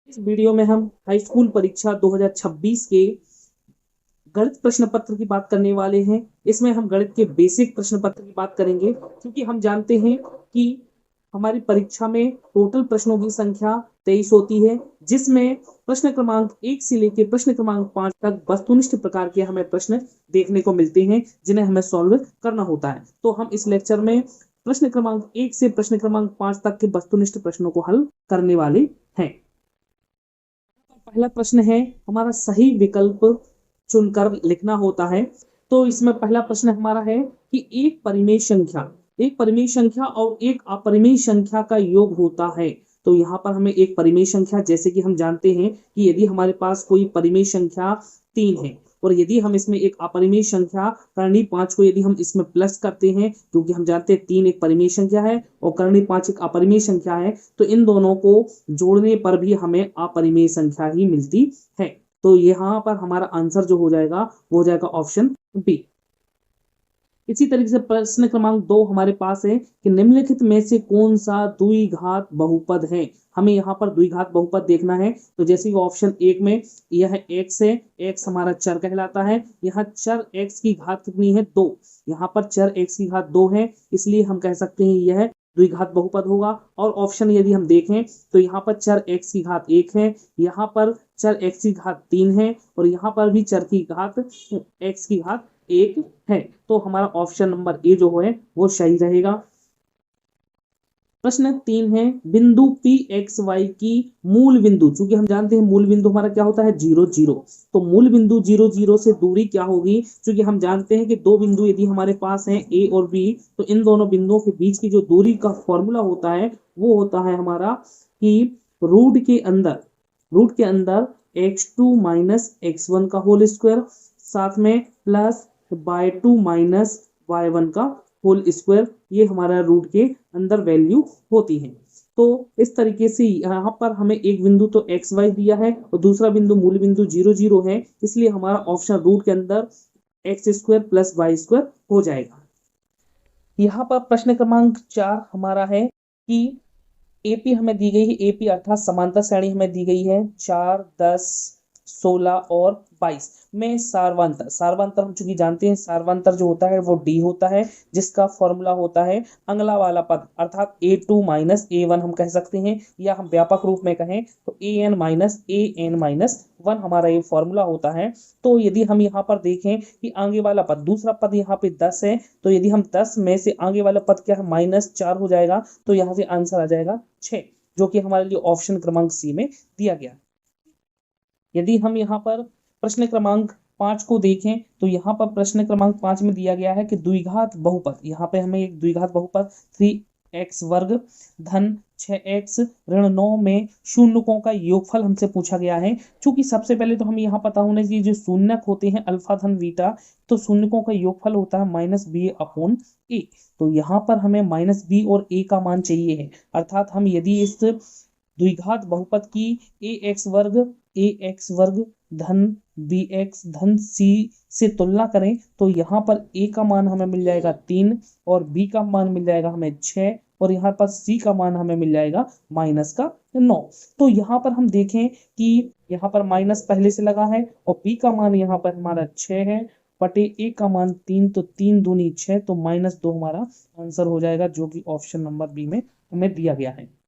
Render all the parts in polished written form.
इस वीडियो में हम हाई स्कूल परीक्षा 2026 के गणित प्रश्न पत्र की बात करने वाले हैं। इसमें हम गणित के बेसिक प्रश्न पत्र की बात करेंगे, क्योंकि हम जानते हैं कि हमारी परीक्षा में टोटल प्रश्नों की संख्या 23 होती है, जिसमें प्रश्न क्रमांक 1 से लेकर प्रश्न क्रमांक 5 तक वस्तुनिष्ठ प्रकार के हमें प्रश्न देखने को मिलते हैं, जिन्हें हमें सॉल्व करना होता है। तो हम इस लेक्चर में प्रश्न क्रमांक 1 से प्रश्न क्रमांक 5 तक के वस्तुनिष्ठ प्रश्नों को हल करने वाले हैं। पहला प्रश्न है, हमारा सही विकल्प चुनकर लिखना होता है। तो इसमें पहला प्रश्न हमारा है कि एक परिमेय संख्या और एक अपरिमेय संख्या का योग होता है। तो यहाँ पर हमें एक परिमेय संख्या, जैसे कि हम जानते हैं कि यदि हमारे पास कोई परिमेय संख्या 3 है और यदि हम इसमें एक अपरिमेय संख्या करणीय 5 को यदि हम इसमें प्लस करते हैं, क्योंकि हम जानते हैं 3 एक परिमेय संख्या है और करणीय 5 एक अपरिमेय संख्या है, तो इन दोनों को जोड़ने पर भी हमें अपरिमेय संख्या ही मिलती है। तो यहाँ पर हमारा आंसर जो हो जाएगा वो हो जाएगा ऑप्शन बी। इसी तरीके से प्रश्न क्रमांक 2 हमारे पास है कि निम्नलिखित में से कौन सा द्विघात बहुपद है। हमें यहाँ पर द्विघात बहुपद देखना है। तो जैसे कि ऑप्शन 1 में यह x है, x हमारा चर कहलाता है। यहाँ चर x की घात कितनी है? 2। यहाँ पर चर x की घात 2 है, इसलिए हम कह सकते हैं यह द्विघात बहुपद होगा। और ऑप्शन यदि हम देखें तो यहाँ पर चर x की घात 1 है, यहाँ पर चर x की घात 3 है और यहाँ पर भी चर की घात x की घात 1 है। तो हमारा ऑप्शन नंबर ए जो है वो सही रहेगा। प्रश्न 3 है, बिंदु पी एक्स वाई की मूल बिंदु, चूंकि हम जानते हैं मूल बिंदु हमारा क्या होता है? 0 0। तो मूल बिंदु 0 0 से दूरी क्या होगी? क्योंकि हम जानते हैं कि दो बिंदु यदि हमारे पास हैं ए और बी, तो इन दोनों बिंदुओं के बीच की जो दूरी का फॉर्मूला होता है वो होता है हमारा कि रूट के अंदर x2 माइनस x1 का होल स्क्वायर, साथ में प्लस y2 माइनस y1 का होल स्क्वायर, ये हमारा रूट के अंदर वैल्यू होती है। तो इस तरीके से यहाँ पर हमें एक बिंदु तो एक्स वाई दिया है और दूसरा बिंदु मूल बिंदु 0 0 है, इसलिए हमारा ऑप्शन रूट के अंदर x square plus y square हो जाएगा। यहाँ पर प्रश्न क्रमांक 4 हमारा है कि एपी हमें दी गई है, एपी अर्थात समांतर श्रेणी हमें दी गई है 4, 10, 16 और 22 में सारवांतर हम चूंकि जानते हैं सारवांतर जो होता है वो डी होता है, जिसका फॉर्मूला होता है अगला वाला पद अर्थात a2 माइनस a1 हम कह सकते हैं, या हम व्यापक रूप में कहें तो an-1 हमारा ये फॉर्मूला होता है। तो यदि हम यहाँ पर देखें कि आगे वाला पद, दूसरा पद यहाँ पे 10 है, तो यदि हम 10 में से आगे वाला पद क्या है? -4 हो जाएगा। तो यहाँ से आंसर आ जाएगा 6, जो कि हमारे लिए ऑप्शन क्रमांक सी में दिया गया। यदि हम यहाँ पर प्रश्न क्रमांक 5 को देखें तो यहाँ पर प्रश्न क्रमांक 5 में दिया गया है कि द्विघात बहुपद, यहाँ पे हमें एक द्विघात बहुपद 3x वर्ग धन 6x ऋण 9 में शून्यकों का योगफल हमसे पूछा गया है। चूंकि सबसे पहले तो हमें यहाँ पता होना चाहिए जो शून्यक होते हैं अल्फा धन बीटा, तो शून्यकों का योगफल होता है -b/a। तो यहाँ पर हमें -b और a का मान चाहिए है, अर्थात हम यदि इस द्विघात बहुपद की ax वर्ग धन bx धन c से तुलना करें तो यहाँ पर a का मान हमें मिल जाएगा 3 और b का मान मिल जाएगा हमें 6 और यहाँ पर c का मान हमें मिल जाएगा -9। तो यहाँ पर हम देखें कि यहाँ पर माइनस पहले से लगा है और b का मान यहाँ पर हमारा 6 है बटे a का मान 3, तो 3 दूनी 6, तो -2 हमारा आंसर हो जाएगा, जो कि ऑप्शन नंबर बी में हमें दिया गया है।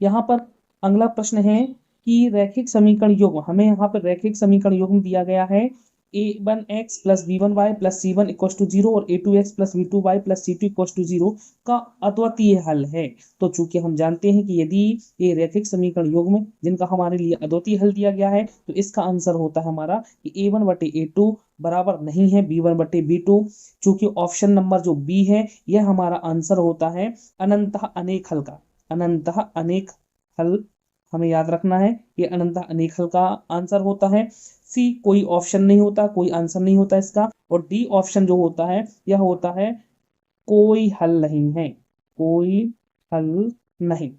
यहाँ पर अगला प्रश्न है कि रैखिक समीकरण युग्म, हमें यहाँ पर रैखिक समीकरण युग्म दिया गया है a1x plus b1y plus c1 equal to 0 और a2x plus b2y plus c2 equal to 0 का अद्वितीय हल है। तो चूंकि हम जानते हैं कि यदि ये रैखिक समीकरण युग्म जिनका हमारे लिए अद्वितीय हल दिया गया है, तो इसका आंसर होता है हमारा कि a1 बटे a2 बराबर नहीं है b1 बटे b2। चूंकि ऑप्शन नंबर जो बी है यह हमारा आंसर होता है अनंतः अनेक हल का। अनंतः अनेक हल हमें याद रखना है, ये अनंतः अनेक हल का आंसर होता है। सी कोई ऑप्शन नहीं होता, कोई आंसर नहीं होता इसका। और डी ऑप्शन जो होता है यह होता है कोई हल नहीं है, कोई हल नहीं।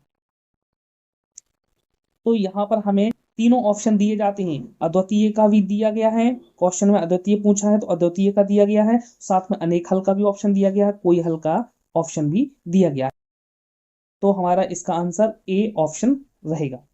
तो यहाँ पर हमें तीनों ऑप्शन दिए जाते हैं, अद्वितीय का भी दिया गया है, क्वेश्चन में अद्वितीय पूछा है तो अद्वितीय का दिया गया है, साथ में अनेक हल का भी ऑप्शन दिया गया है, कोई हल का ऑप्शन भी दिया गया है। तो हमारा इसका आंसर ए ऑप्शन रहेगा।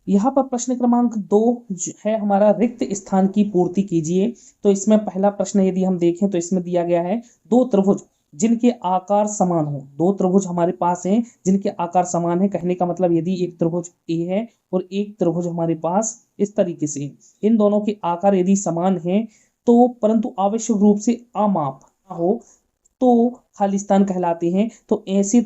यहाँ पर प्रश्न क्रमांक 2 है हमारा, रिक्त स्थान की पूर्ति कीजिए। तो इसमें पहला प्रश्न यदि हम देखें तो इसमें दिया गया है दो त्रिभुज जिनके आकार समान हो। दो त्रिभुज हमारे पास हैं जिनके आकार समान है, कहने का मतलब यदि एक त्रिभुज ए है और एक त्रिभुज हमारे पास इस तरीके से, इन दोनों के आकार यदि समान है तो परंतु आवश्यक रूप से अमाप हो तो खालिस्तान कहलाते हैं। तो ऐसे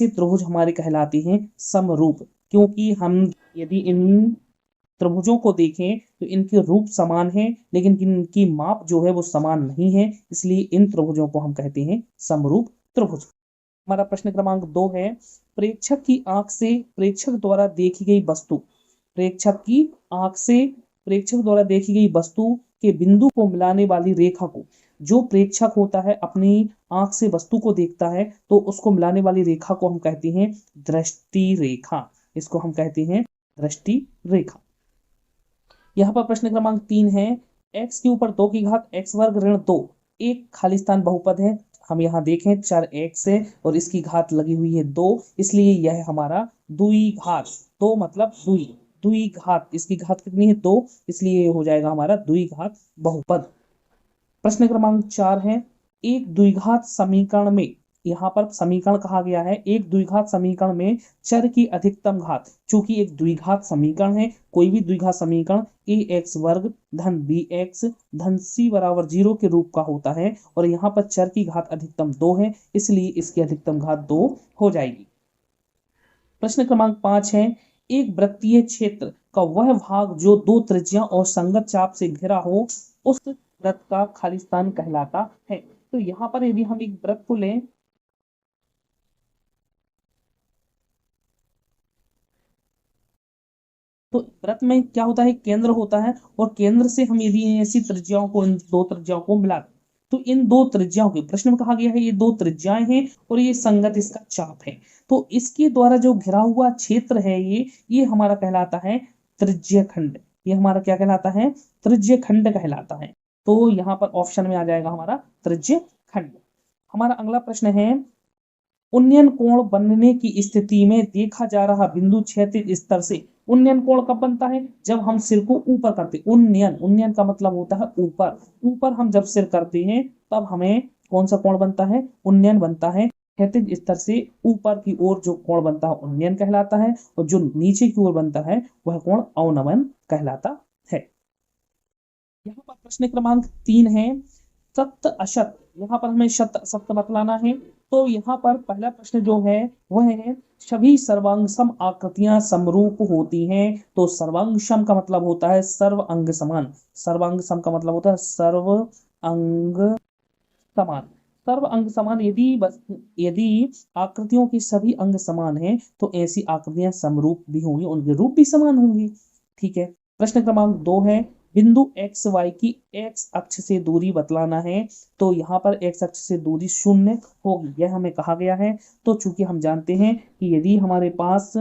त्रिभुज हमारे कहलाते हैं समरूप, क्योंकि हम यदि इन त्रिभुजों को देखें तो इनके रूप समान हैं लेकिन इनकी माप जो है वो समान नहीं है, इसलिए इन त्रिभुजों को हम कहते हैं समरूप त्रिभुज। हमारा प्रश्न क्रमांक 2 है, प्रेक्षक की आंख से प्रेक्षक द्वारा देखी गई वस्तु, प्रेक्षक की आंख से प्रेक्षक द्वारा देखी गई वस्तु के बिंदु को मिलाने वाली रेखा को, जो प्रेक्षक होता है अपनी आंख से वस्तु को देखता है तो उसको मिलाने वाली रेखा को हम कहते हैं दृष्टि रेखा, इसको हम कहते हैं दृष्टि रेखा। यहाँ पर प्रश्न क्रमांक 3 है, x के ऊपर 2 की घात x वर्ग ऋण 2 एक खालिस्तान बहुपद है। हम यहाँ देखें 4x है और इसकी घात लगी हुई है 2, इसलिए यह हमारा द्विघात, 2 मतलब द्विघात, इसकी घात कितनी है 2, इसलिए हो जाएगा हमारा द्विघात बहुपद। प्रश्न क्रमांक 4 है, एक द्विघात समीकरण में, यहाँ पर समीकरण कहा गया है, एक द्विघात समीकरण में चर की अधिकतम घात, चूंकि एक द्विघात समीकरण है, कोई भी द्विघात समीकरण ax वर्ग धन bx धन c बराबर 0 के रूप का होता है और यहाँ पर चर की घात अधिकतम 2 है, इसलिए इसकी अधिकतम घात 2 हो जाएगी। प्रश्न क्रमांक 5 है, एक वृत्तीय क्षेत्र का वह भाग जो दो त्रिज्या और संगत चाप से घिरा हो उस वृत्त का खालिस्तान कहलाता है। तो यहाँ पर यदि हम एक वृत्त को लें तो वृत्त में क्या होता है, केंद्र होता है और केंद्र से हम यदि ऐसी त्रिज्याओं को, इन दो त्रिज्याओं को मिला तो इन दो त्रिज्याओं के, प्रश्न में कहा गया है ये दो त्रिज्याएं हैं और ये संगत इसका चाप है, तो इसके द्वारा जो घिरा हुआ क्षेत्र है ये हमारा कहलाता है त्रिज्य खंड। ये हमारा क्या कहलाता है, त्रिज्य खंड कहलाता है। तो यहाँ पर ऑप्शन में आ जाएगा हमारा त्रिज्य खंड। हमारा अगला प्रश्न है, उन्नयन कोण बनने की स्थिति में देखा जा रहा बिंदु क्षैतिज स्तर से, उन्नयन कोण कब बनता है, जब हम सिर को ऊपर करते, उन्नयन का मतलब होता है ऊपर हम जब सिर करते हैं तब हमें कौन सा कोण बनता है, उन्नयन बनता है। क्षैतिज स्तर से ऊपर की ओर जो कोण बनता है उन्नयन कहलाता है और जो नीचे की ओर बनता है वह कोण अवनमन कहलाता है। यहाँ पर प्रश्न क्रमांक 3 है, सत्य असत, यहाँ पर हमें सत्य बतलाना है। तो यहाँ पर पहला प्रश्न जो है वह है, सभी सर्वांग सम आकृतियां समरूप होती हैं। तो सर्वांग सम का मतलब होता है सर्व अंग समान, सर्वांग सम का मतलब होता है सर्व अंग समान। सर्व अंग समान, यदि आकृतियों की सभी अंग समान हैं तो ऐसी आकृतियां समरूप भी होंगी, उनके रूप भी समान होंगे। ठीक है। प्रश्न क्रमांक 2 है, बिंदु एक्स वाई की एक्स अक्ष से दूरी बतलाना है। तो यहाँ पर एक्स अक्ष से दूरी 0 होगी, यह हमें कहा गया है। तो चूंकि हम जानते हैं कि यदि हमारे पास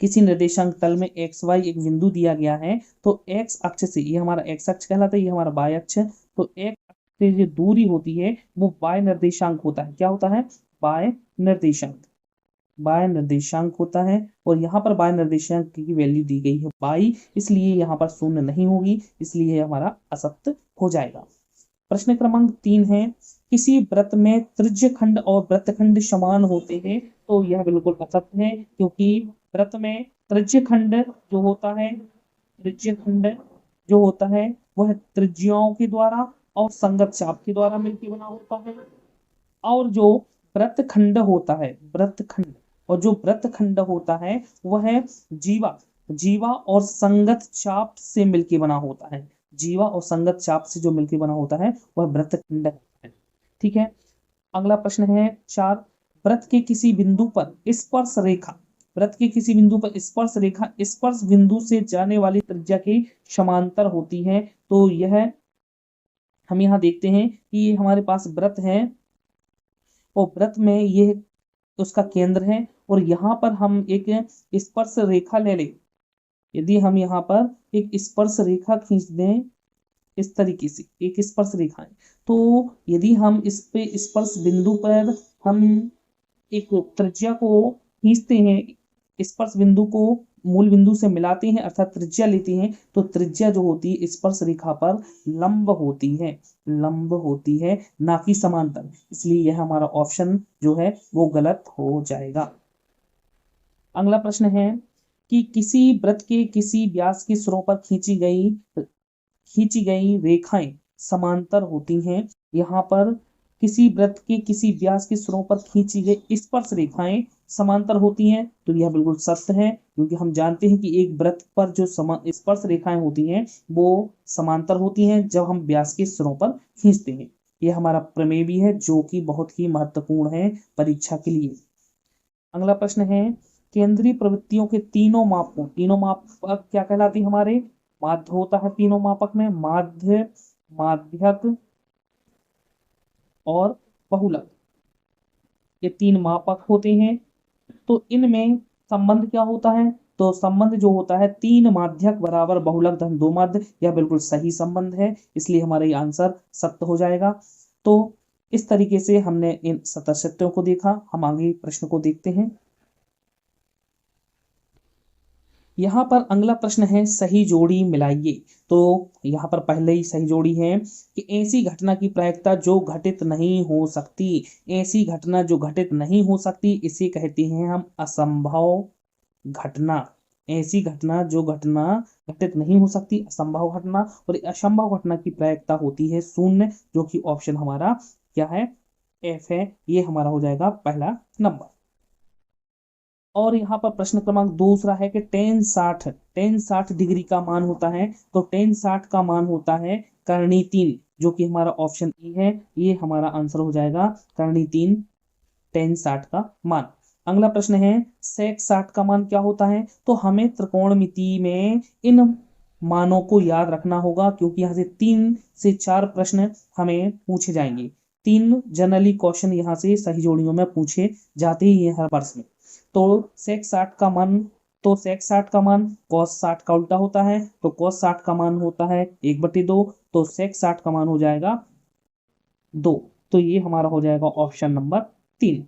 किसी निर्देशांक तल में एक्स वाई एक बिंदु दिया गया है तो एक्स अक्ष से, ये हमारा एक्स अक्ष कहलाता है, ये हमारा वाई अक्ष, तो एक्स अक्ष से जो दूरी होती है वो वाई निर्देशांक होता है। क्या होता है, वाई निर्देशांक होता है और यहाँ पर वाई निर्देशांक की वैल्यू दी गई है वाई, इसलिए यहाँ पर 0 नहीं होगी, इसलिए हमारा असत्य हो जाएगा। प्रश्न क्रमांक 3 है, किसी वृत्त में त्रिज्य खंड और वृत्तखंड समान होते हैं। तो यह बिल्कुल असत्य है, क्योंकि वृत्त में त्रिज्य खंड जो होता है वह त्रिज्याओं के द्वारा और संगत चाप के द्वारा मिलकर बना होता है, और जो वृत्तखंड होता है वह जीवा और संगत चाप से मिलकर बना होता है। जीवा और संगत चाप से जो मिलकर बना होता है वह वृत्तखंड है। ठीक है। अगला प्रश्न है 4, वृत्त के किसी बिंदु पर स्पर्श रेखा स्पर्श बिंदु से जाने वाली त्रिज्या के समांतर होती है। तो यह हम यहाँ देखते हैं कि ये हमारे पास वृत्त है और वृत्त में ये उसका केंद्र है और यहाँ पर हम एक स्पर्श रेखा ले लें। यदि हम यहाँ पर एक स्पर्श रेखा खींच दें इस तरीके से, एक स्पर्श रेखा है, तो यदि हम इस पे स्पर्श बिंदु पर हम एक त्रिज्या को खींचते हैं स्पर्श बिंदु को मूल बिंदु से मिलाते हैं अर्थात त्रिज्या लेते हैं, तो त्रिज्या जो होती है स्पर्श रेखा पर लंब होती है, लंब होती है, ना कि समांतर। इसलिए यह हमारा ऑप्शन जो है वो गलत हो जाएगा। अगला प्रश्न है कि किसी वृत्त के किसी व्यास के सिरों पर खींची गई रेखाएं समांतर होती हैं। यहाँ पर किसी वृत्त के किसी व्यास के सिरों पर खींची गई स्पर्श रेखाएं समांतर होती हैं, तो यह बिल्कुल सत्य है, क्योंकि हम जानते हैं कि एक वृत्त पर जो स्पर्श रेखाएं होती हैं वो समांतर होती हैं जब हम व्यास के सिरों पर खींचते हैं। यह हमारा प्रमेय भी है जो कि बहुत ही महत्वपूर्ण है परीक्षा के लिए। अगला प्रश्न है केंद्रीय प्रवृत्तियों के तीनों मापक क्या कहलाते हैं हमारे? माध्य होता है तीनों मापक में, माध्य, माध्यक और बहुलक, ये तीन मापक होते हैं। तो इनमें संबंध क्या होता है? तो संबंध जो होता है 3 माध्यक बराबर बहुलक धन 2 माध्य, यह बिल्कुल सही संबंध है, इसलिए हमारा ये आंसर सत्य हो जाएगा। तो इस तरीके से हमने इन सत्यों को देखा। हम आगे प्रश्न को देखते हैं। यहाँ पर अगला प्रश्न है सही जोड़ी मिलाइए। तो यहाँ पर पहले ही सही जोड़ी है कि ऐसी घटना की प्रायिकता जो घटित नहीं हो सकती, ऐसी घटना जो घटित नहीं हो सकती इसे कहते हैं हम असंभव घटना। ऐसी घटना जो घटना घटित नहीं हो सकती असंभव घटना, और असंभव घटना की प्रायिकता होती है 0, जो कि ऑप्शन हमारा क्या है? एफ है। ये हमारा हो जाएगा पहला नंबर। और यहाँ पर प्रश्न क्रमांक दूसरा है कि टेन 60 डिग्री का मान होता है, तो टेन 60 का मान होता है करणी 3, जो कि हमारा ऑप्शन ई है। ये हमारा आंसर हो जाएगा करणी 3, टेन 60 का मान। अगला प्रश्न है सेक 60 का मान क्या होता है? तो हमें त्रिकोणमिति में इन मानों को याद रखना होगा, क्योंकि यहाँ से 3 से 4 प्रश्न हमें पूछे जाएंगे। 3 जनरली क्वेश्चन यहाँ से सही जोड़ियों में पूछे जाते ही हैं हर वर्ष में। तो सेक 60 का मान, तो सेक 60 का मान कॉस 60 का उल्टा होता है, तो कॉस 60 का मान होता है 1/2, तो सेक 60 का मान हो जाएगा 2। तो ये हमारा हो जाएगा ऑप्शन नंबर 3।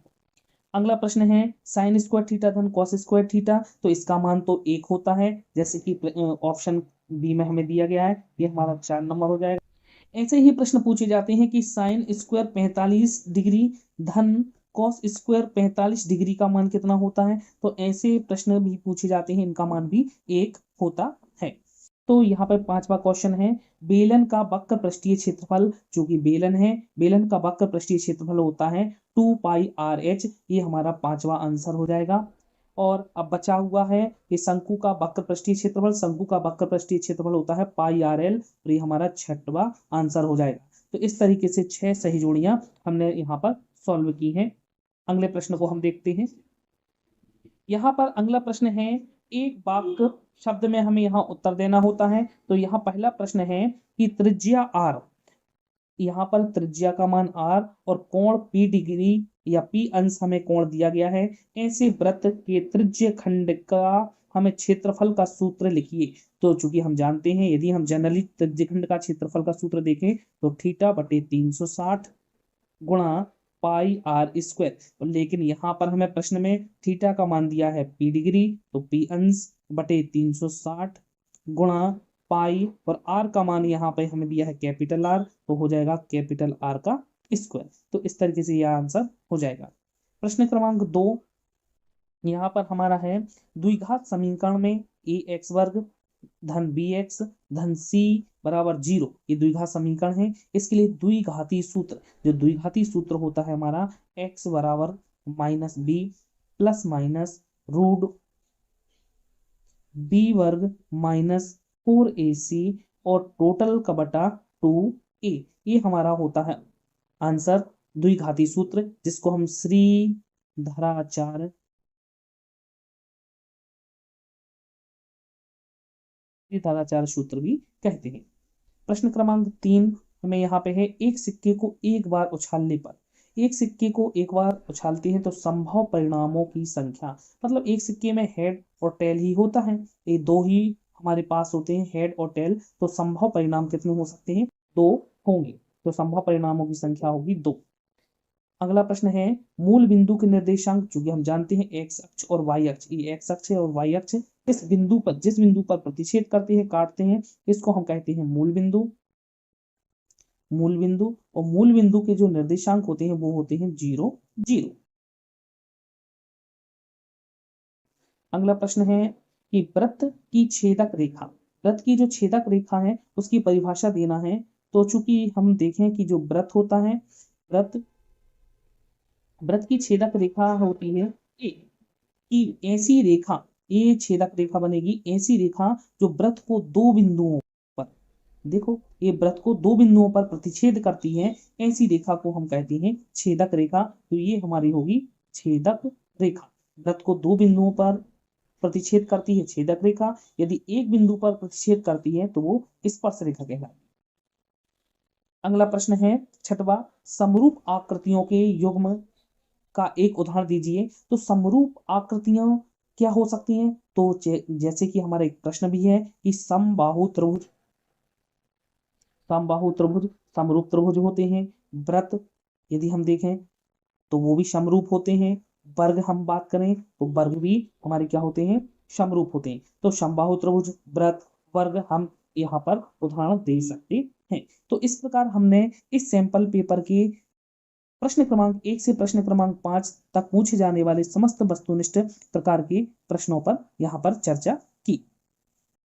अगला प्रश्न है साइन स्क्वायर थीटा धन कॉस स्क्वायर थीटा, तो इसका मान तो 1 होता है, जैसे कि ऑप्शन बी में हमें दिया गया है। ये हमारा 4 नंबर हो जाएगा। ऐसे ही प्रश्न पूछे जाते हैं कि साइन स्क्वायर 45 डिग्री धन कॉस स्क्वायर 45 डिग्री का मान कितना होता है? तो ऐसे प्रश्न भी पूछे जाते हैं, इनका मान भी 1 होता है। तो यहाँ पर 5वां क्वेश्चन है बेलन का वक्र पृष्ठीय क्षेत्रफल, जो कि बेलन है, बेलन का वक्र पृष्ठीय क्षेत्रफल होता है 2πRh। ये हमारा 5वां आंसर हो जाएगा। और अब बचा हुआ है कि शंकु का वक्र पृष्ठीय क्षेत्रफल, शंकु का वक्र पृष्ठीय क्षेत्रफल होता है πRL, और ये हमारा 6वां आंसर हो जाएगा। तो इस तरीके से 6 सही जोड़ियां हमने यहाँ पर सॉल्व की हैं। अगले प्रश्न को हम देखते हैं। यहाँ पर अगला प्रश्न है एक वाक्य शब्द में हमें यहाँ उत्तर देना होता है। तो यहाँ पहला प्रश्न है कि त्रिज्या r, यहाँ पर त्रिज्या का मान r और कोण p डिग्री या p अंश हमें कोण दिया गया है। ऐसे वृत्त के त्रिज्य खंड का हमें क्षेत्रफल का सूत्र लिखिए। तो चूंकि हम जानते हैं यदि हम जनरली त्रिज्य खंड का क्षेत्रफल का सूत्र देखें तो θ/360 गुणा πr², लेकिन यहाँ पर हमें प्रश्न में थीटा का मान दिया है p डिग्री, तो p अंश बटे 360 गुणा पाई, और r का मान यहाँ पे हमें दिया है कैपिटल R, तो हो जाएगा कैपिटल R का स्क्वायर। तो इस तरीके से यह आंसर हो जाएगा। प्रश्न क्रमांक 2 यहाँ पर हमारा है द्विघात समीकरण में ax वर्ग धन bx धन c बराबर 0, ये द्विघात समीकरण है। इसके लिए द्विघाती सूत्र, जो द्विघाती सूत्र होता है हमारा x बराबर -b plus minus root b वर्ग -4ac और टोटल का बटा 2a, ये हमारा होता है आंसर द्विघाती सूत्र, जिसको हम श्रीधराचार्य सूत्र भी कहते हैं। प्रश्न क्रमांक 3 हमें यहाँ पे है एक सिक्के को एक बार उछालने पर, एक सिक्के को एक बार उछालते हैं तो संभव परिणामों की संख्या, मतलब एक सिक्के में हेड और टेल ही होता है, ये 2 ही हमारे पास होते हैं हेड और टेल, तो संभव परिणाम कितने हो सकते हैं? 2 होंगे, तो संभव परिणामों की संख्या होगी 2। अगला प्रश्न है मूल बिंदु के निर्देशांक, चूंकि हम जानते हैं एक्स अक्ष और वाई अक्ष, ये एक्स अक्ष है और वाई अक्ष है, इस बिंदु पर जिस बिंदु पर प्रतिच्छेद करते हैं काटते हैं इसको हम कहते हैं मूल बिंदु। मूल बिंदु और मूल बिंदु के जो निर्देशांक होते हैं वो होते हैं 0 0। अगला प्रश्न है कि वृत्त की छेदक रेखा, वृत्त की जो छेदक रेखा है उसकी परिभाषा देना है। तो चूंकि हम देखें कि जो वृत्त होता है, वृत्त की छेदक रेखा होती है ए, कि ऐसी रेखा, ये छेदक रेखा बनेगी ऐसी रेखा जो वृत्त को दो बिंदुओं पर, देखो ये वृत्त को दो बिंदुओं पर प्रतिच्छेद करती है, ऐसी रेखा को हम कहते हैं छेदक रेखा। तो ये हमारी होगी छेदक रेखा। वृत्त को दो बिंदुओं पर प्रतिच्छेद करती है छेदक रेखा, यदि एक बिंदु पर प्रतिच्छेद करती है तो वो स्पर्श रेखा कहलाती है। अगला प्रश्न है छठवां, समरूप आकृतियों के युग्म का एक उदाहरण दीजिए। तो समरूप आकृतियां क्या हो सकती हैं? तो जैसे कि हमारा एक प्रश्न भी है कि समबाहु त्रिभुज, समबाहु त्रिभुज समरूप त्रिभुज होते हैं। वृत्त यदि हम देखें तो वो भी समरूप होते हैं। वर्ग हम बात करें तो वर्ग भी हमारे क्या होते हैं? समरूप होते हैं। तो समबाहु त्रिभुज, वृत्त, वर्ग हम यहाँ पर उदाहरण दे सकते हैं। तो इस प्रकार हमने इस सैंपल पेपर के प्रश्न क्रमांक 1 से प्रश्न क्रमांक 5 तक पूछे जाने वाले समस्त वस्तुनिष्ठ प्रकार के प्रश्नों पर यहाँ पर चर्चा